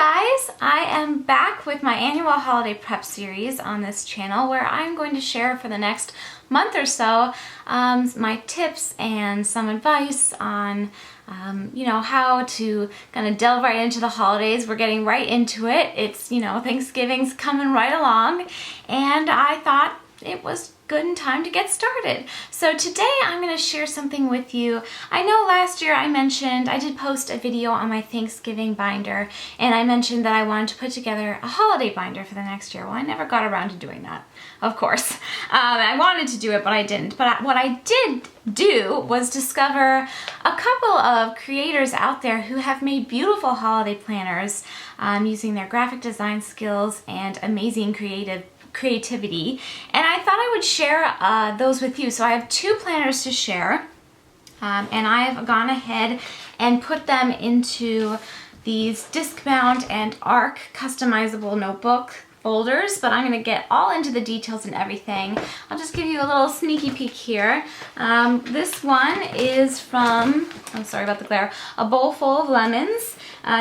guys, I am back with my annual holiday prep series on this channel where I'm going to share for the next month or so my tips and some advice on how to kind of delve right into the holidays. We're getting right into it. It's, Thanksgiving's coming right along, and I thought it was good in time to get started. So today I'm going to share something with you. I know last year I did post a video on my Thanksgiving binder, and I mentioned that I wanted to put together a holiday binder for the next year. Well, I never got around to doing that, of course. I wanted to do it, but I didn't. But what I did do was discover a couple of creators out there who have made beautiful holiday planners using their graphic design skills and amazing creativity, and I thought I would share those with you. So I have two planners to share, and I've gone ahead and put them into these discbound and ARC customizable notebook folders, but I'm going to get all into the details and everything. I'll just give you a little sneaky peek here. This one is from, I'm sorry about the glare, A Bowl Full of Lemons.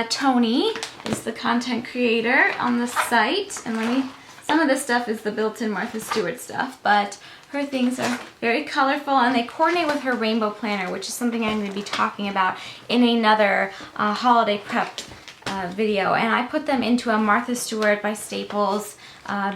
Tony is the content creator on the site, and some of this stuff is the built-in Martha Stewart stuff, but her things are very colorful and they coordinate with her rainbow planner, which is something I'm going to be talking about in another holiday prep video. And I put them into a Martha Stewart by Staples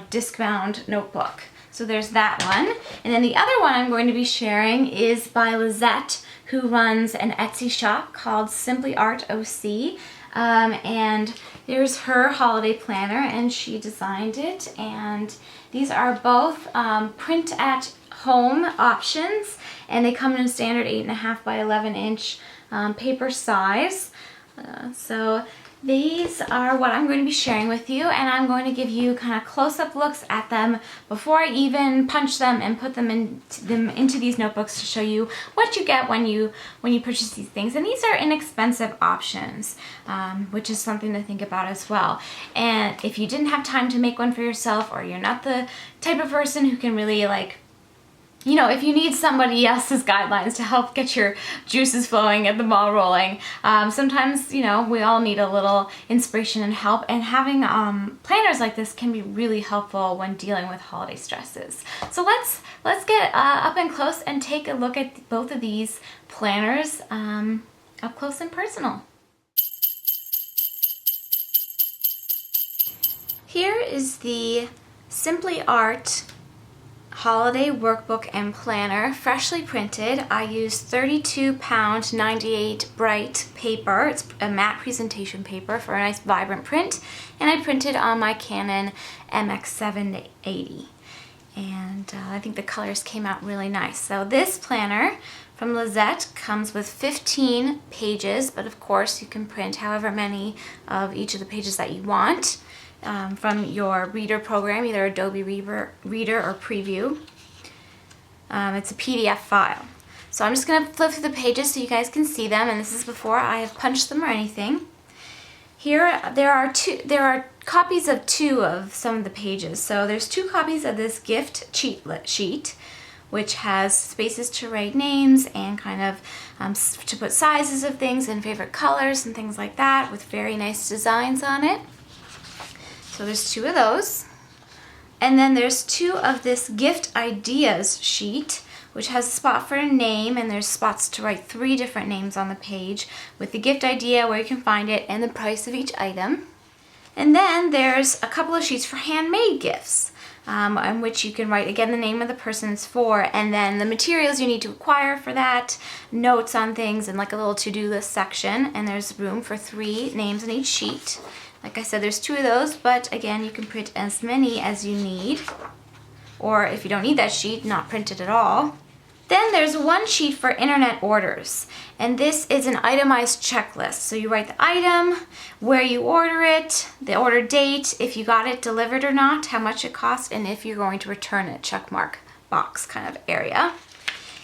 discbound notebook. So there's that one. And then the other one I'm going to be sharing is by Lizette, who runs an Etsy shop called Simply Art OC. And there's her holiday planner, and she designed it, and these are both print at home options, and they come in a standard 8.5 by 11 inch paper size. So these are what I'm going to be sharing with you, and I'm going to give you kind of close-up looks at them before I even punch them and put them into these notebooks to show you what you get when you purchase these things. And these are inexpensive options, which is something to think about as well. And if you didn't have time to make one for yourself, or you're not the type of person who can really if you need somebody else's guidelines to help get your juices flowing and the ball rolling, sometimes, we all need a little inspiration and help, and having planners like this can be really helpful when dealing with holiday stresses. So let's get up and close and take a look at both of these planners up close and personal. Here is the Simply Art Holiday Workbook and Planner, freshly printed. I used 32 pound 98 bright paper. It's a matte presentation paper for a nice vibrant print, and I printed on my Canon MX780, and I think the colors came out really nice. So this planner from Lizette comes with 15 pages, but of course you can print however many of each of the pages that you want. From your reader program, either Adobe Reader or Preview. It's a PDF file. So I'm just going to flip through the pages so you guys can see them, and this is before I have punched them or anything. Here there are copies of two of some of the pages. So there's two copies of this gift cheat sheet, which has spaces to write names and kind of to put sizes of things and favorite colors and things like that, with very nice designs on it. So there's two of those. And then there's two of this gift ideas sheet, which has a spot for a name, and there's spots to write 3 different names on the page with the gift idea, where you can find it, and the price of each item. And then there's a couple of sheets for handmade gifts, on which you can write, again, the name of the person it's for, and then the materials you need to acquire for that, notes on things, and like a little to-do list section. And there's room for 3 names on each sheet. Like I said, there's 2 of those, but again, you can print as many as you need, or if you don't need that sheet, not print it at all. Then there's 1 sheet for internet orders, and this is an itemized checklist. So you write the item, where you order it, the order date, if you got it delivered or not, how much it cost, and if you're going to return it, checkmark box kind of area.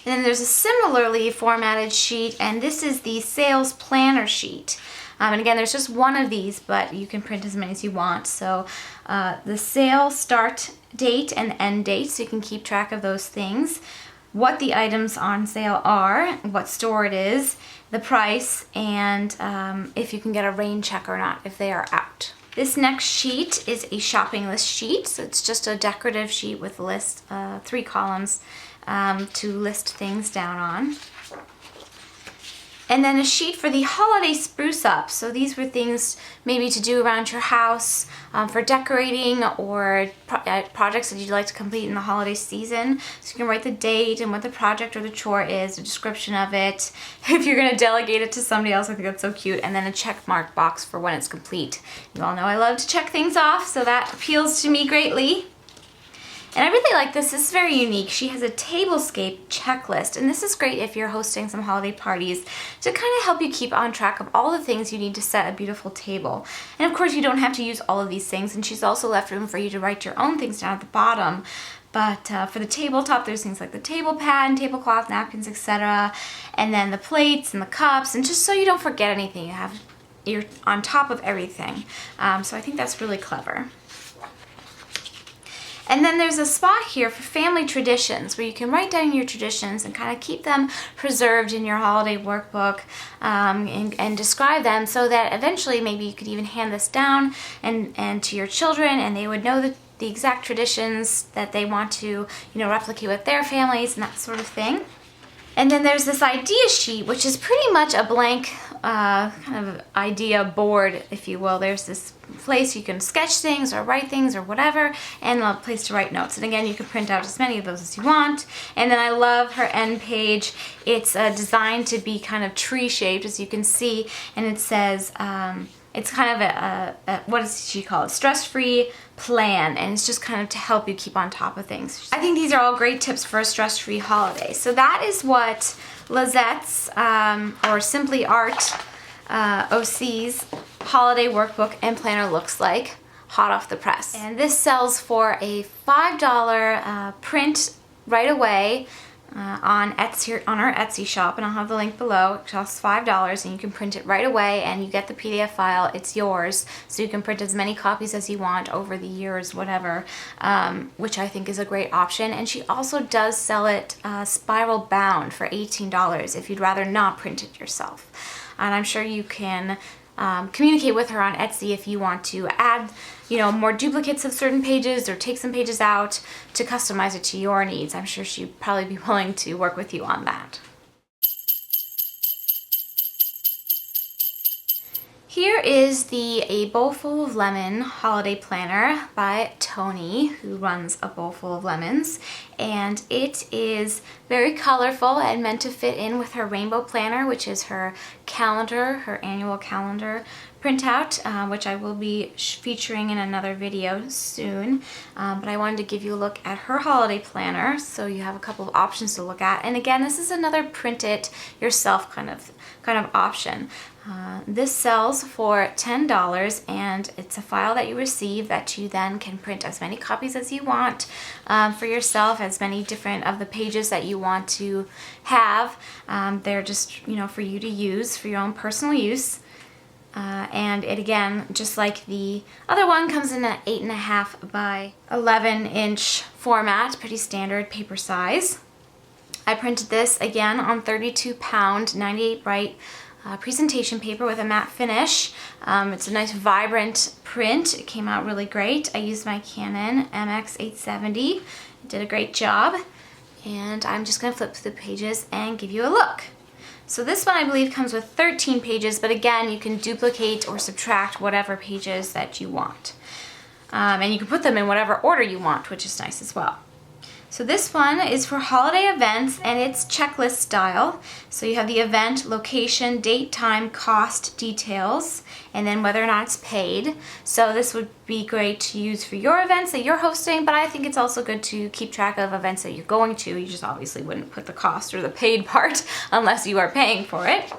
And then there's a similarly formatted sheet, and this is the sales planner sheet. And again, there's just 1 of these, but you can print as many as you want. So the sale start date and end date, so you can keep track of those things. what the items on sale are, what store it is, the price, and if you can get a rain check or not if they are out. This next sheet is a shopping list sheet, so it's just a decorative sheet with a list, 3 columns to list things down on. And then a sheet for the holiday spruce up. So these were things maybe to do around your house for decorating or projects that you'd like to complete in the holiday season. So you can write the date and what the project or the chore is, a description of it. If you're gonna delegate it to somebody else, I think that's so cute. And then a check mark box for when it's complete. You all know I love to check things off, so that appeals to me greatly. And I really like this. This is very unique. She has a tablescape checklist, and this is great if you're hosting some holiday parties to kind of help you keep on track of all the things you need to set a beautiful table. And of course, you don't have to use all of these things, and she's also left room for you to write your own things down at the bottom. But for the tabletop, there's things like the table pad and tablecloth, napkins, etc. And then the plates and the cups, and just so you don't forget anything, you're on top of everything. So I think that's really clever. And then there's a spot here for family traditions where you can write down your traditions and kind of keep them preserved in your holiday workbook and describe them so that eventually maybe you could even hand this down and to your children, and they would know the exact traditions that they want to, replicate with their families and that sort of thing. And then there's this idea sheet, which is pretty much a blank kind of idea board, if you will. There's this place you can sketch things or write things or whatever, and a place to write notes. And again, you can print out as many of those as you want. And then I love her end page. It's designed to be kind of tree-shaped, as you can see, and it says, it's kind of what does she call it? Stress-free plan, and it's just kind of to help you keep on top of things. I think these are all great tips for a stress-free holiday. So that is what Lizette's or Simply Art OC's holiday workbook and planner looks like, hot off the press. And this sells for a $5 print right away on Etsy, on our Etsy shop, and I'll have the link below. It costs $5 and you can print it right away, and you get the PDF file. It's yours, so you can print as many copies as you want over the years, whatever, which I think is a great option. And she also does sell it spiral bound for $18 if you'd rather not print it yourself. And I'm sure you can communicate with her on Etsy if you want to add more duplicates of certain pages or take some pages out to customize it to your needs. I'm sure she'd probably be willing to work with you on that. Here is the A Bowl Full of Lemon Holiday Planner by Tony, who runs A Bowl Full of Lemons, and it is very colorful and meant to fit in with her rainbow planner, which is her calendar, her annual calendar printout, which I will be featuring in another video soon. But I wanted to give you a look at her holiday planner, so you have a couple of options to look at. And again, this is another print it yourself kind of option. This sells for $10, and it's a file that you receive that you then can print as many copies as you want for yourself, as many different of the pages that you want to have. They're just, for you to use for your own personal use. And it, again, just like the other one, comes in an 8.5 by 11 inch format, pretty standard paper size. I printed this again on 32 pound 98 bright presentation paper with a matte finish. It's a nice vibrant print. It came out really great. I used my Canon MX870. It did a great job. And I'm just going to flip through the pages and give you a look. So this one, I believe, comes with 13 pages, but again, you can duplicate or subtract whatever pages that you want. And you can put them in whatever order you want, which is nice as well. So this one is for holiday events, and it's checklist style. So you have the event, location, date, time, cost, details, and then whether or not it's paid. So this would be great to use for your events that you're hosting, but I think it's also good to keep track of events that you're going to. You just obviously wouldn't put the cost or the paid part unless you are paying for it.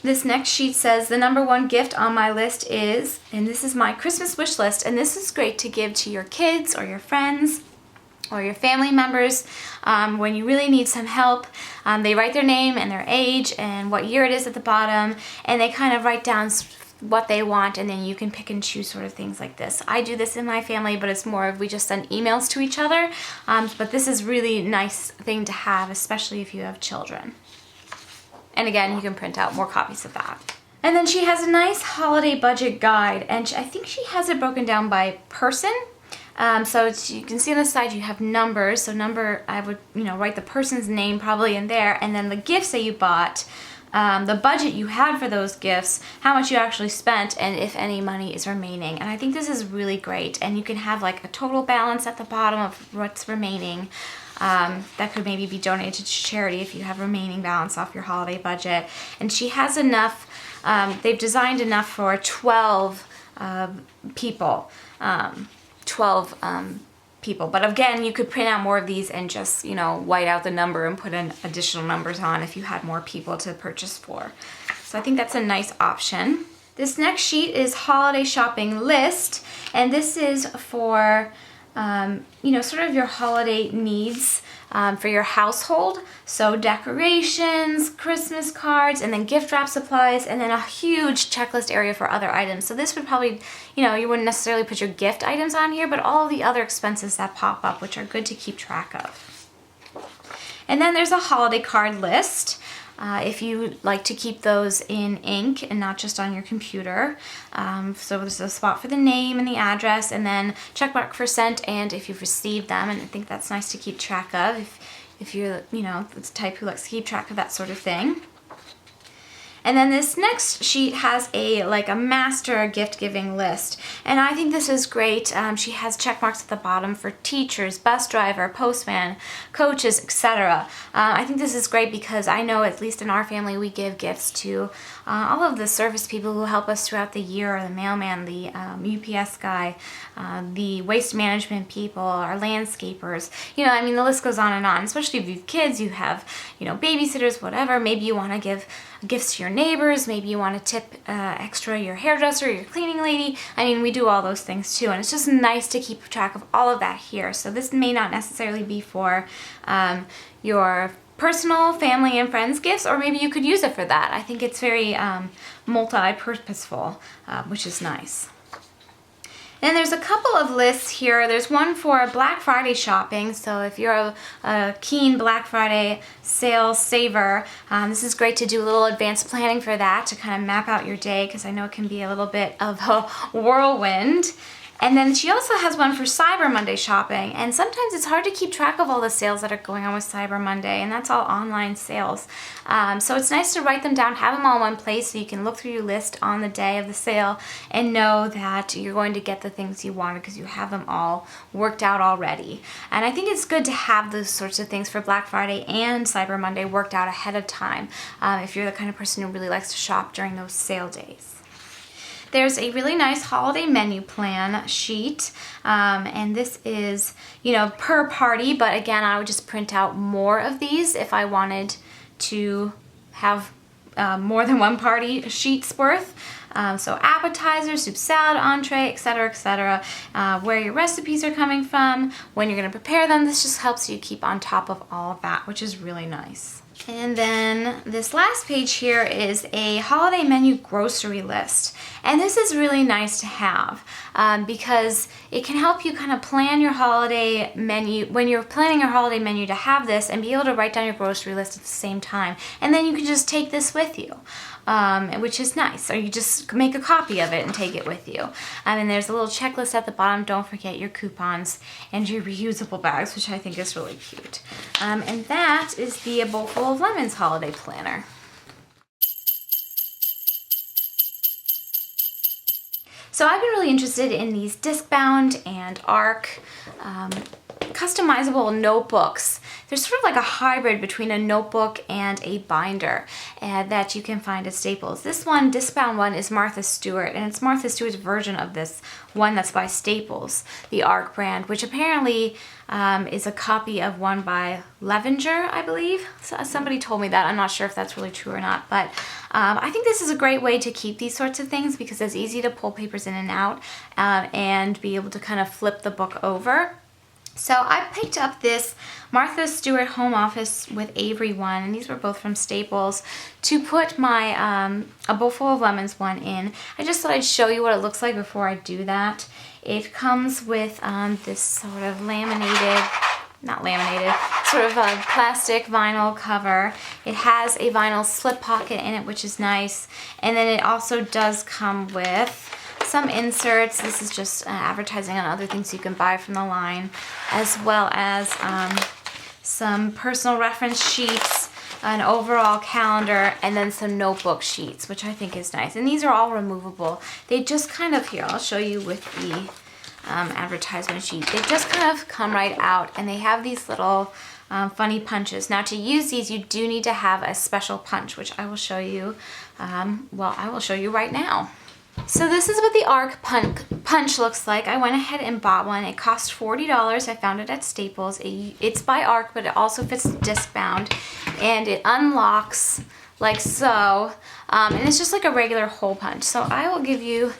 This next sheet says the #1 gift on my list is, and this is my Christmas wish list, and this is great to give to your kids or your friends or your family members when you really need some help. They write their name and their age and what year it is at the bottom, and they kind of write down what they want, and then you can pick and choose sort of things like this. I do this in my family, but it's more of we just send emails to each other. But this is really nice thing to have, especially if you have children. And again, you can print out more copies of that. And then she has a nice holiday budget guide, and I think she has it broken down by person. So you can see on the side you have numbers. So number, I would write the person's name probably in there, and then the gifts that you bought, the budget you had for those gifts, how much you actually spent, and if any money is remaining. And I think this is really great, and you can have like a total balance at the bottom of what's remaining. That could maybe be donated to charity if you have remaining balance off your holiday budget. And she has enough, they've designed enough for 12 people. 12 people. But again, you could print out more of these and just, white out the number and put in additional numbers on if you had more people to purchase for. So I think that's a nice option. This next sheet is holiday shopping list, and this is for sort of your holiday needs for your household. So decorations, Christmas cards, and then gift wrap supplies, and then a huge checklist area for other items. So this would probably, you wouldn't necessarily put your gift items on here, but all the other expenses that pop up, which are good to keep track of. And then there's a holiday card list. If you like to keep those in ink and not just on your computer. So there's a spot for the name and the address, and then check mark for sent and if you've received them, and I think that's nice to keep track of if you're, the type who likes to keep track of that sort of thing. And then this next sheet has a master gift giving list, and I think this is great. She has check marks at the bottom for teachers, bus driver, postman, coaches, etc. I think this is great because I know, at least in our family, we give gifts to all of the service people who help us throughout the year, the mailman, the UPS guy, the waste management people, our landscapers. The list goes on, especially if you have kids, you have, babysitters, whatever. Maybe you want to give gifts to your neighbors, maybe you want to tip extra your hairdresser, your cleaning lady. We do all those things too, and it's just nice to keep track of all of that here. So this may not necessarily be for your personal family and friends gifts, or maybe you could use it for that. I think it's very multi-purposeful, which is nice. And there's a couple of lists here. There's one for Black Friday shopping. So if you're a keen Black Friday sales saver, this is great to do a little advanced planning for that, to kind of map out your day, because I know it can be a little bit of a whirlwind. And then she also has one for Cyber Monday shopping, and sometimes it's hard to keep track of all the sales that are going on with Cyber Monday, and that's all online sales. So it's nice to write them down, have them all in one place so you can look through your list on the day of the sale and know that you're going to get the things you wanted because you have them all worked out already. And I think it's good to have those sorts of things for Black Friday and Cyber Monday worked out ahead of time if you're the kind of person who really likes to shop during those sale days. There's a really nice holiday menu plan sheet, and this is, per party, but again, I would just print out more of these if I wanted to have more than one party sheets worth. So appetizer, soup, salad, entree, etc., where your recipes are coming from, when you're going to prepare them. This just helps you keep on top of all of that, which is really nice. And then this last page here is a holiday menu grocery list. And this is really nice to have because it can help you kind of plan your holiday menu, when you're planning your holiday menu, to have this and be able to write down your grocery list at the same time. And then you can just take this with you. Which is nice, or you just make a copy of it and take it with you. And there's a little checklist at the bottom. Don't forget your coupons and your reusable bags, which I think is really cute. And that is the A Bowl Full of Lemons holiday planner. So I've been really interested in these discbound and ARC customizable notebooks. They're sort of like a hybrid between a notebook and a binder that you can find at Staples. This one, discbound one, is Martha Stewart, and it's Martha Stewart's version of this one that's by Staples, the ARC brand, which apparently is a copy of one by Levenger, I believe. So somebody told me that. I'm not sure if that's really true or not, but I think this is a great way to keep these sorts of things because it's easy to pull papers in and out and be able to kind of flip the book over. So I picked up this Martha Stewart Home Office with Avery one, and these were both from Staples, to put my A Bowl Full of Lemons one in. I just thought I'd show you what it looks like before I do that. It comes with this sort of laminated, not laminated, sort of a plastic vinyl cover. It has a vinyl slip pocket in it, which is nice. And then it also does come with some inserts. This is just advertising on other things you can buy from the line, as well as some personal reference sheets, an overall calendar, and then some notebook sheets, which I think is nice. And these are all removable. They just kind of, here, I'll show you with the advertisement sheet. They just kind of come right out, and they have these little funny punches. Now, to use these, you do need to have a special punch, which I will show you, well, I will show you right now. So this is what the arc punch looks like. I went ahead and bought one. It cost $40. I found it at Staples. It's by Arc, but it also fits disc bound, and it unlocks like so. And it's just like a regular hole punch. So I will give you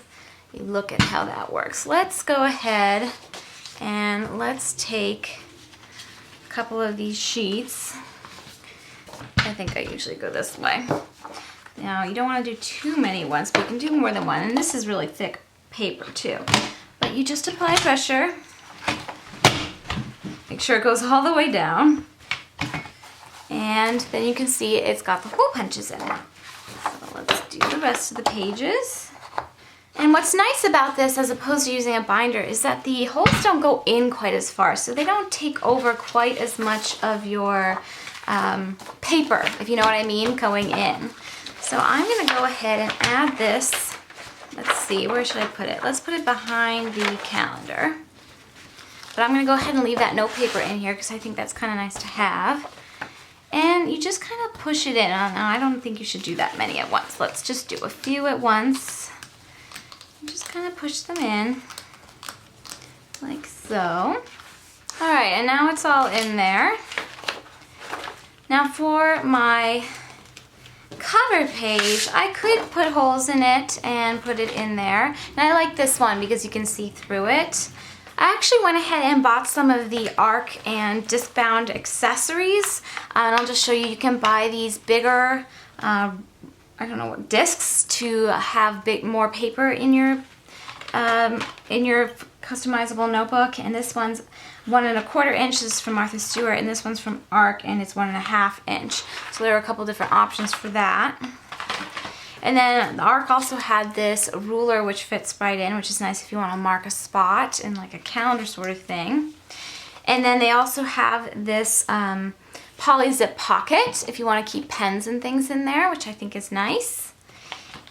a look at how that works. Let's go ahead and let's take a couple of these sheets. I think I usually go this way. Now, you don't want to do too many ones, but you can do more than one. And this is really thick paper, too. But you just apply pressure. Make sure it goes all the way down. And then you can see it's got the hole punches in it. So let's do the rest of the pages. And what's nice about this, as opposed to using a binder, is that the holes don't go in quite as far. So they don't take over quite as much of your paper, if you know what I mean, going in. So I'm going to go ahead and add this. Let's see, where should I put it? Let's put it behind the calendar. But I'm going to go ahead and leave that note paper in here because I think that's kind of nice to have. And you just kind of push it in. Now, I don't think you should do that many at once. Let's just do a few at once. Just kind of push them in like so. All right, and now it's all in there. Now for my cover page, I could put holes in it and put it in there. And I like this one because you can see through it. I actually went ahead and bought some of the Arc and disc bound accessories. And I'll just show you, you can buy these bigger, I don't know what, discs to have more paper in your customizable notebook. And this one's 1 1/4 inches from Martha Stewart, and this one's from Arc, and it's 1 1/2 inch. So there are a couple different options for that. And then the Arc also had this ruler which fits right in, which is nice if you want to mark a spot in like a calendar sort of thing. And then they also have this poly zip pocket if you want to keep pens and things in there, which I think is nice.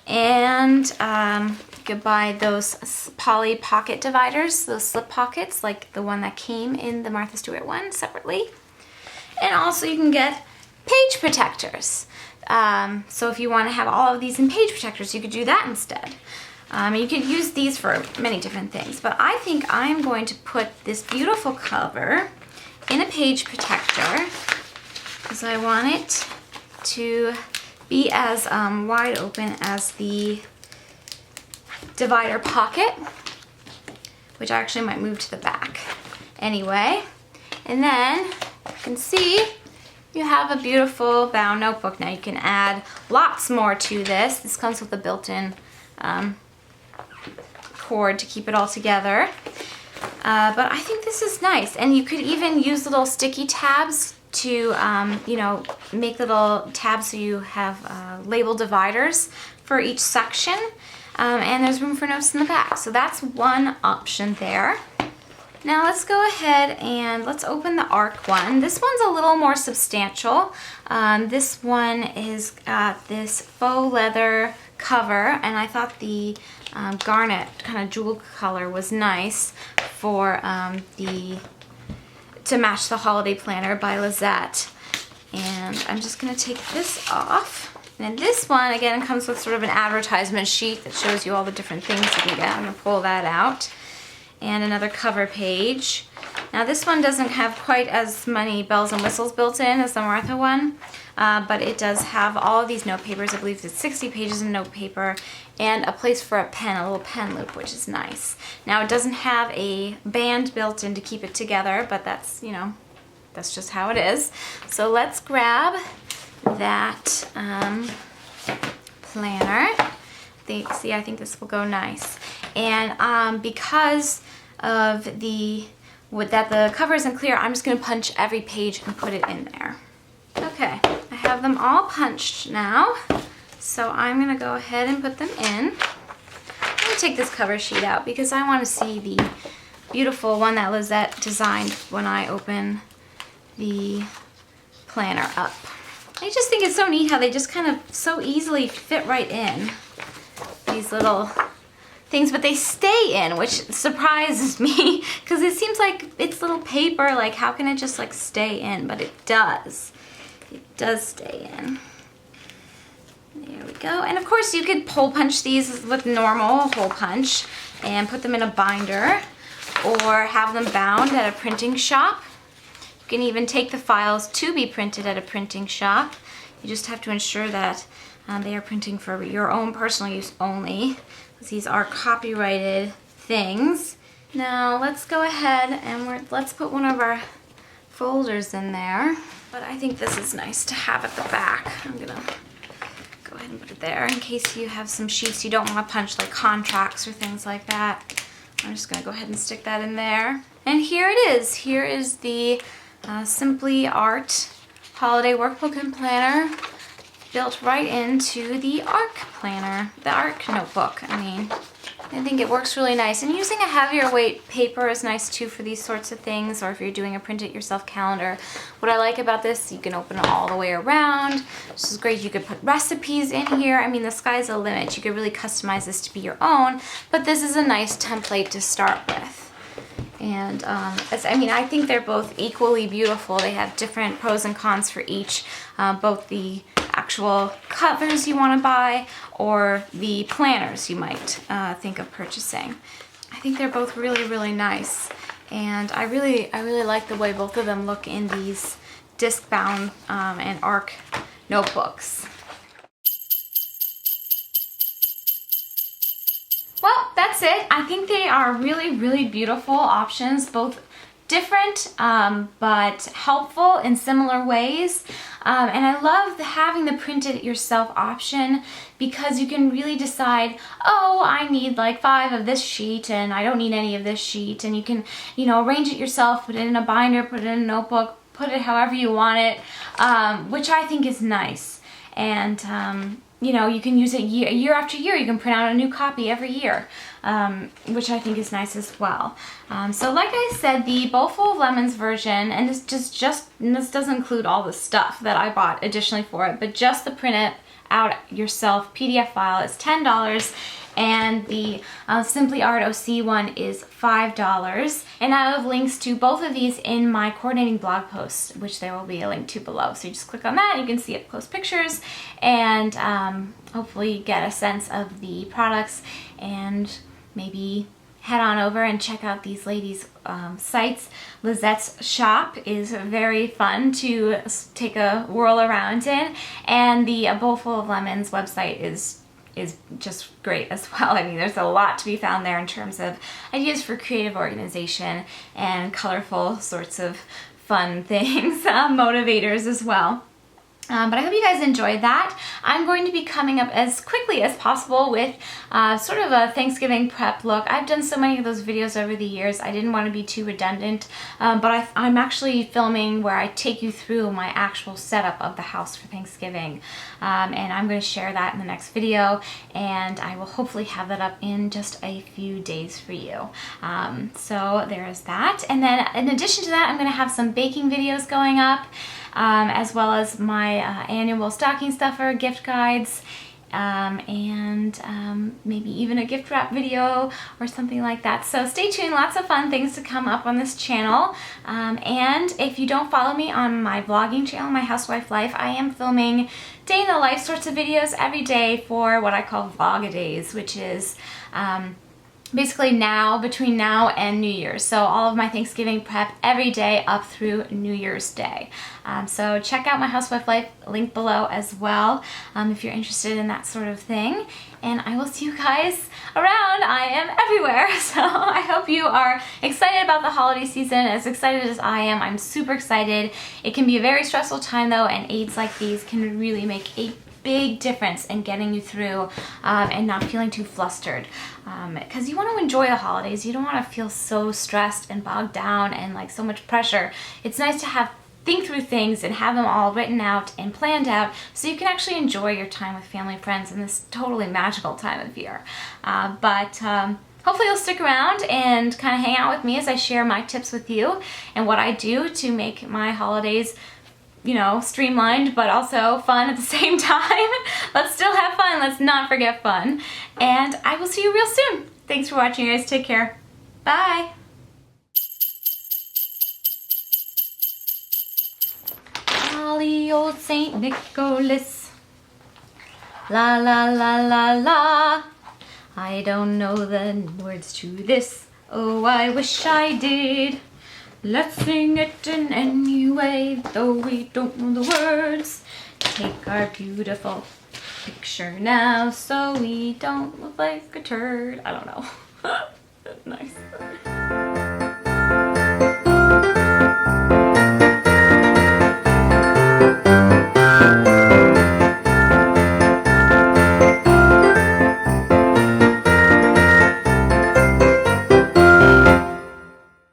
And you could buy those poly pocket dividers, those slip pockets, like the one that came in the Martha Stewart one separately. And also you can get page protectors. So if you want to have all of these in page protectors, you could do that instead. You could use these for many different things, but I think I'm going to put this beautiful cover in a page protector because I want it to be as wide open as the divider pocket, which I actually might move to the back anyway. And then you can see you have a beautiful bound notebook. Now you can add lots more to this. This comes with a built-in cord to keep it all together. But I think this is nice. And you could even use little sticky tabs to, you know, make little tabs so you have label dividers for each section. And there's room for notes in the back. So that's one option there. Now let's go ahead and let's open the Arc one. This one's a little more substantial. This one is this faux leather cover, and I thought the garnet kind of jewel color was nice for to match the holiday planner by Lizette. And I'm just going to take this off. And this one, again, comes with sort of an advertisement sheet that shows you all the different things you can get. I'm going to pull that out. And another cover page. Now this one doesn't have quite as many bells and whistles built in as the Martha one, but it does have all of these note papers. I believe it's 60 pages of note paper and a place for a pen, a little pen loop, which is nice. Now it doesn't have a band built in to keep it together, but that's, you know, that's just how it is. So let's grab that planner. See, I think this will go nice. And because of the cover isn't clear, I'm just going to punch every page and put it in there. Okay, I have them all punched now, so I'm going to go ahead and put them in. I'm going to take this cover sheet out because I want to see the beautiful one that Lizette designed when I open the planner up. I just think it's so neat how they just kind of so easily fit right in, these little things, but they stay in, which surprises me because it seems like it's little paper, like how can it just like stay in? But it does. It does stay in. There we go. And of course you could hole punch these with normal hole punch and put them in a binder or have them bound at a printing shop. You can even take the files to be printed at a printing shop. You just have to ensure that they are printing for your own personal use only, because these are copyrighted things. Now let's go ahead and let's put one of our folders in there. But I think this is nice to have at the back. I'm gonna go ahead and put it there in case you have some sheets you don't want to punch, like contracts or things like that. I'm just gonna go ahead and stick that in there. And here it is. Here is the Simply Art Holiday Workbook and Planner, built right into the ARC planner, the ARC notebook. I mean, I think it works really nice. And using a heavier weight paper is nice too for these sorts of things, or if you're doing a print it yourself calendar. What I like about this, you can open it all the way around. This is great. You could put recipes in here. I mean, the sky's the limit. You could really customize this to be your own, but this is a nice template to start with. And I mean, I think they're both equally beautiful. They have different pros and cons for each, both the actual covers you want to buy or the planners you might think of purchasing. I think they're both really, really nice, and I really like the way both of them look in these disc-bound and ARC notebooks. Well, that's it. I think they are really, really beautiful options, both different but helpful in similar ways. And I love having the print it yourself option because you can really decide, oh, I need like 5 of this sheet and I don't need any of this sheet. And you can, you know, arrange it yourself, put it in a binder, put it in a notebook, put it however you want it, which I think is nice. And you know, you can use it year after year. You can print out a new copy every year, which I think is nice as well. So like I said, the Bowl Full of Lemons version, and this this doesn't include all the stuff that I bought additionally for it, but just the print it out yourself PDF file is $10, and the Simply Art OC one is $5. And I have links to both of these in my coordinating blog post, which there will be a link to below. So you just click on that, you can see up close pictures, and hopefully get a sense of the products, and maybe head on over and check out these ladies' sites. Lizette's shop is very fun to take a whirl around in, and the Bowl Full of Lemons website is just great as well. I mean, there's a lot to be found there in terms of ideas for creative organization and colorful sorts of fun things, motivators as well. But I hope you guys enjoyed that. I'm going to be coming up as quickly as possible with sort of a Thanksgiving prep look. I've done so many of those videos over the years. I didn't want to be too redundant, but I'm actually filming where I take you through my actual setup of the house for Thanksgiving. And I'm going to share that in the next video, and I will hopefully have that up in just a few days for you. So there is that. And then in addition to that, I'm going to have some baking videos going up, as well as my annual stocking stuffer gift guides, and maybe even a gift wrap video or something like that. So stay tuned, lots of fun things to come up on this channel. And if you don't follow me on my vlogging channel, My Housewife Life, I am filming day in the life sorts of videos every day for what I call vlog-a-days, which is basically between now and New Year's. So all of my Thanksgiving prep every day up through New Year's Day. So check out my Housewife Life link below as well if you're interested in that sort of thing. And I will see you guys around. I am everywhere. So I hope you are excited about the holiday season, as excited as I am. I'm super excited. It can be a very stressful time though, and aids like these can really make a big difference in getting you through and not feeling too flustered, because you want to enjoy the holidays. You don't want to feel so stressed and bogged down and like so much pressure. It's nice to think through things and have them all written out and planned out so you can actually enjoy your time with family and friends in this totally magical time of year. Hopefully you'll stick around and kind of hang out with me as I share my tips with you and what I do to make my holidays, you know, streamlined but also fun at the same time. Let's still have fun. Let's not forget fun. And I will see you real soon. Thanks for watching, guys. Take care. Bye. Jolly old St. Nicholas. La la la la la. I don't know the words to this. Oh, I wish I did. Let's sing it in any way, though we don't know the words. Take our beautiful picture now so we don't look like a turd. I don't know. Nice.